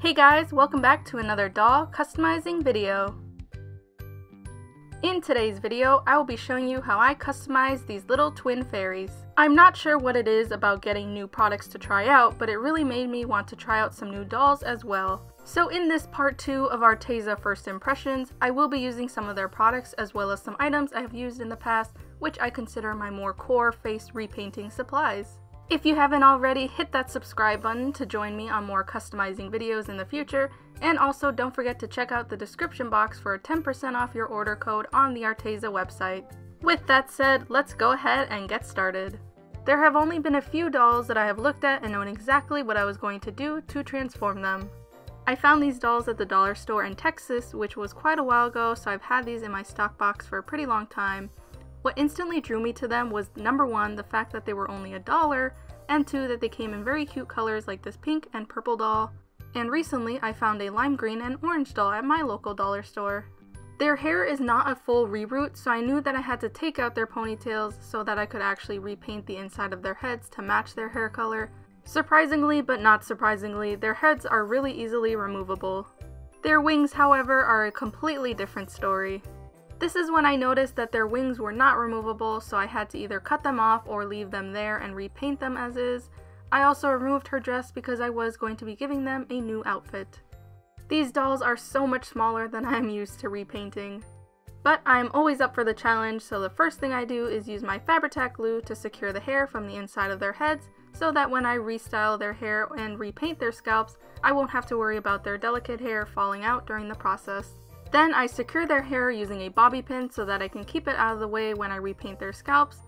Hey guys, welcome back to another doll customizing video. In today's video, I will be showing you how I customize these little twin fairies. I'm not sure what it is about getting new products to try out, but it really made me want to try out some new dolls as well. So in this part 2 of Arteza First Impressions, I will be using some of their products as well as some items I have used in the past, which I consider my more core face repainting supplies. If you haven't already, hit that subscribe button to join me on more customizing videos in the future, and also don't forget to check out the description box for a 10% off your order code on the Arteza website. With that said, let's go ahead and get started. There have only been a few dolls that I have looked at and known exactly what I was going to do to transform them. I found these dolls at the dollar store in Texas, which was quite a while ago, so I've had these in my stock box for a pretty long time. What instantly drew me to them was number 1, the fact that they were only $1, and 2, that they came in very cute colors like this pink and purple doll. And recently I found a lime green and orange doll at my local dollar store. Their hair is not a full reroot, so I knew that I had to take out their ponytails so that I could actually repaint the inside of their heads to match their hair color. Surprisingly, but not surprisingly, their heads are really easily removable. Their wings, however, are a completely different story. This is when I noticed that their wings were not removable, so I had to either cut them off or leave them there and repaint them as is. I also removed her dress because I was going to be giving them a new outfit. These dolls are so much smaller than I am used to repainting. But I am always up for the challenge, so the first thing I do is use my Fabri-Tac glue to secure the hair from the inside of their heads, so that when I restyle their hair and repaint their scalps, I won't have to worry about their delicate hair falling out during the process. Then I secure their hair using a bobby pin so that I can keep it out of the way when I repaint their scalps.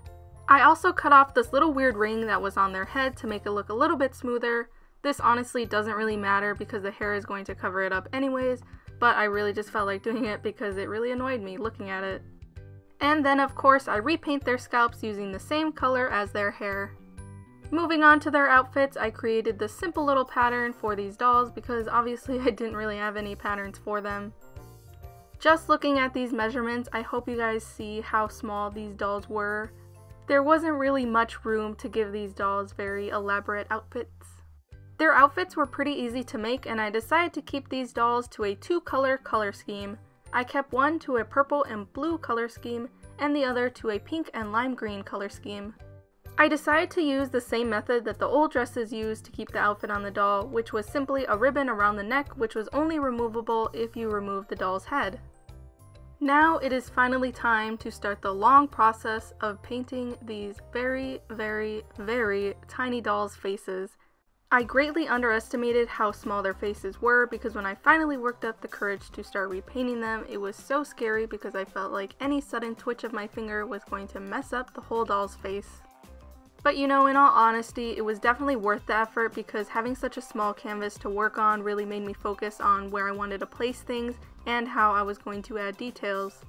I also cut off this little weird ring that was on their head to make it look a little bit smoother. This honestly doesn't really matter because the hair is going to cover it up anyways, but I really just felt like doing it because it really annoyed me looking at it. And then of course I repaint their scalps using the same color as their hair. Moving on to their outfits, I created this simple little pattern for these dolls because obviously I didn't really have any patterns for them. Just looking at these measurements, I hope you guys see how small these dolls were. There wasn't really much room to give these dolls very elaborate outfits. Their outfits were pretty easy to make, and I decided to keep these dolls to a 2-color color scheme. I kept one to a purple and blue color scheme, and the other to a pink and lime green color scheme. I decided to use the same method that the old dresses used to keep the outfit on the doll, which was simply a ribbon around the neck, which was only removable if you removed the doll's head. Now it is finally time to start the long process of painting these very, very, very tiny dolls' faces. I greatly underestimated how small their faces were because when I finally worked up the courage to start repainting them, it was so scary because I felt like any sudden twitch of my finger was going to mess up the whole doll's face. But you know, in all honesty, it was definitely worth the effort because having such a small canvas to work on really made me focus on where I wanted to place things and how I was going to add details.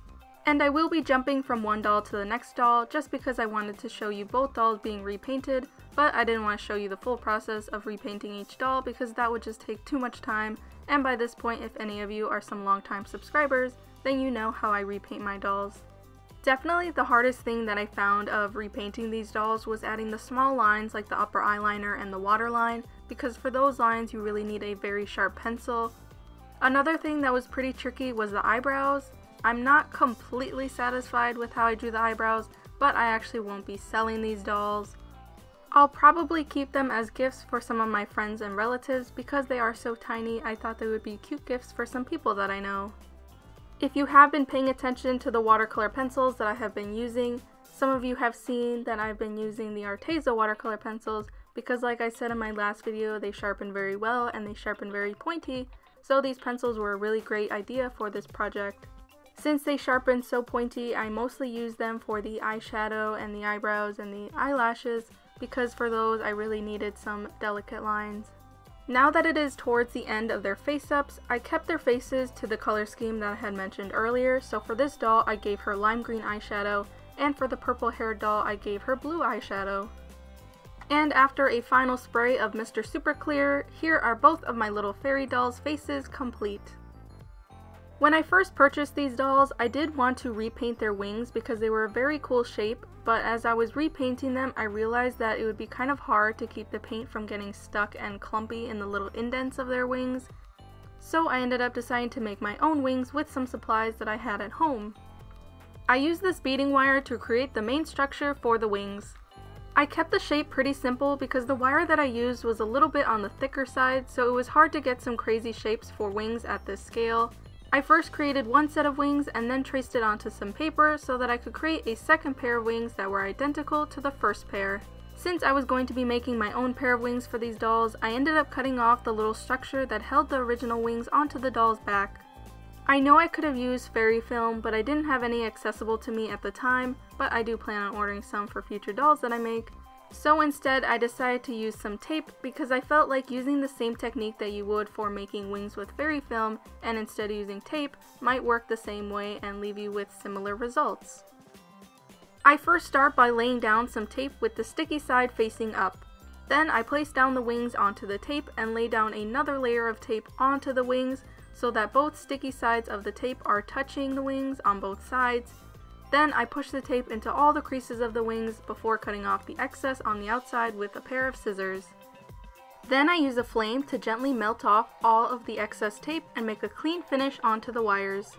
And I will be jumping from one doll to the next doll just because I wanted to show you both dolls being repainted, but I didn't want to show you the full process of repainting each doll because that would just take too much time, and by this point, if any of you are some longtime subscribers, then you know how I repaint my dolls. Definitely the hardest thing that I found of repainting these dolls was adding the small lines like the upper eyeliner and the waterline, because for those lines you really need a very sharp pencil. Another thing that was pretty tricky was the eyebrows. I'm not completely satisfied with how I drew the eyebrows, but I actually won't be selling these dolls. I'll probably keep them as gifts for some of my friends and relatives because they are so tiny. I thought they would be cute gifts for some people that I know. If you have been paying attention to the watercolor pencils that I have been using, some of you have seen that I've been using the Arteza watercolor pencils because like I said in my last video, they sharpen very well and they sharpen very pointy, so these pencils were a really great idea for this project. Since they sharpen so pointy, I mostly use them for the eyeshadow and the eyebrows and the eyelashes because for those I really needed some delicate lines. Now that it is towards the end of their face-ups, I kept their faces to the color scheme that I had mentioned earlier, so for this doll I gave her lime green eyeshadow, and for the purple haired doll I gave her blue eyeshadow. And after a final spray of Mr. Super Clear, here are both of my little fairy dolls' faces complete. When I first purchased these dolls, I did want to repaint their wings because they were a very cool shape, but as I was repainting them, I realized that it would be kind of hard to keep the paint from getting stuck and clumpy in the little indents of their wings. so I ended up deciding to make my own wings with some supplies that I had at home. I used this beading wire to create the main structure for the wings. I kept the shape pretty simple because the wire that I used was a little bit on the thicker side, so it was hard to get some crazy shapes for wings at this scale. I first created one set of wings and then traced it onto some paper so that I could create a second pair of wings that were identical to the first pair. Since I was going to be making my own pair of wings for these dolls, I ended up cutting off the little structure that held the original wings onto the doll's back. I know I could have used fairy film, but I didn't have any accessible to me at the time, but I do plan on ordering some for future dolls that I make. So instead, I decided to use some tape because I felt like using the same technique that you would for making wings with fairy film and instead of using tape might work the same way and leave you with similar results. I first start by laying down some tape with the sticky side facing up. Then I place down the wings onto the tape and lay down another layer of tape onto the wings so that both sticky sides of the tape are touching the wings on both sides. Then I push the tape into all the creases of the wings before cutting off the excess on the outside with a pair of scissors. Then I use a flame to gently melt off all of the excess tape and make a clean finish onto the wires.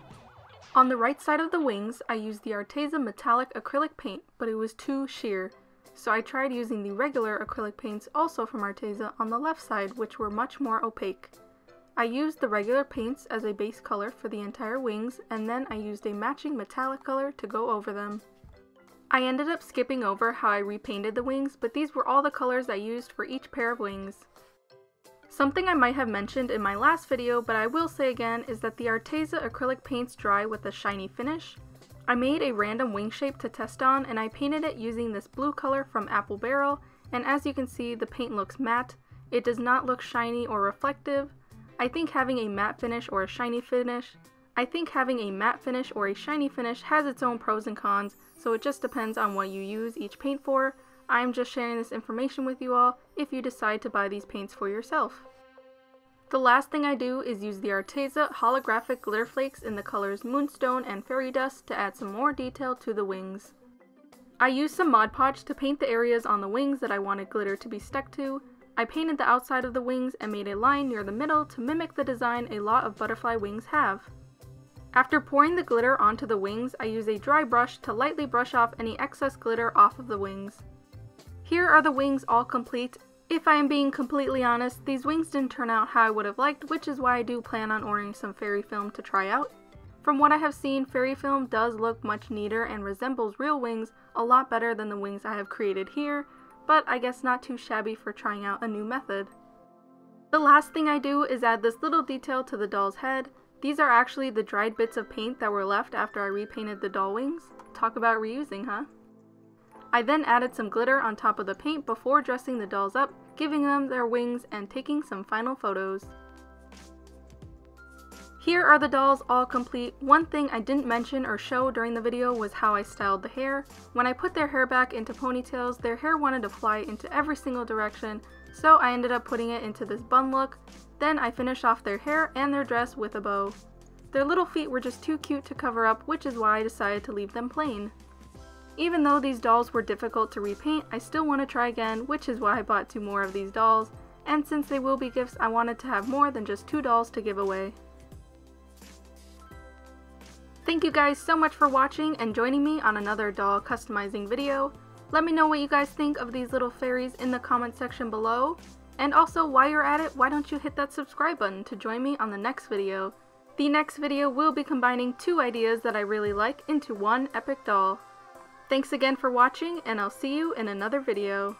On the right side of the wings, I used the Arteza metallic acrylic paint, but it was too sheer. So I tried using the regular acrylic paints also from Arteza on the left side, which were much more opaque. I used the regular paints as a base color for the entire wings, and then I used a matching metallic color to go over them. I ended up skipping over how I repainted the wings, but these were all the colors I used for each pair of wings. Something I might have mentioned in my last video, but I will say again, is that the Arteza acrylic paints dry with a shiny finish. I made a random wing shape to test on, and I painted it using this blue color from Apple Barrel, and as you can see, the paint looks matte. It does not look shiny or reflective. I think having a matte finish or a shiny finish has its own pros and cons, so it just depends on what you use each paint for. I'm just sharing this information with you all if you decide to buy these paints for yourself. The last thing I do is use the Arteza holographic glitter flakes in the colors Moonstone and Fairy Dust to add some more detail to the wings. I used some Mod Podge to paint the areas on the wings that I wanted glitter to be stuck to. I painted the outside of the wings and made a line near the middle to mimic the design a lot of butterfly wings have. After pouring the glitter onto the wings, I use a dry brush to lightly brush off any excess glitter off of the wings. Here are the wings all complete. If I am being completely honest, these wings didn't turn out how I would have liked, which is why I do plan on ordering some fairy film to try out. From what I have seen, fairy film does look much neater and resembles real wings a lot better than the wings I have created here, but I guess not too shabby for trying out a new method. The last thing I do is add this little detail to the doll's head. These are actually the dried bits of paint that were left after I repainted the doll wings. Talk about reusing, huh? I then added some glitter on top of the paint before dressing the dolls up, giving them their wings and taking some final photos. Here are the dolls all complete. One thing I didn't mention or show during the video was how I styled the hair. When I put their hair back into ponytails, their hair wanted to fly into every single direction, so I ended up putting it into this bun look. Then I finished off their hair and their dress with a bow. Their little feet were just too cute to cover up, which is why I decided to leave them plain. Even though these dolls were difficult to repaint, I still want to try again, which is why I bought 2 more of these dolls, and since they will be gifts, I wanted to have more than just 2 dolls to give away. Thank you guys so much for watching and joining me on another doll customizing video. Let me know what you guys think of these little fairies in the comment section below. And also, while you're at it, why don't you hit that subscribe button to join me on the next video. The next video will be combining 2 ideas that I really like into one epic doll. Thanks again for watching, and I'll see you in another video.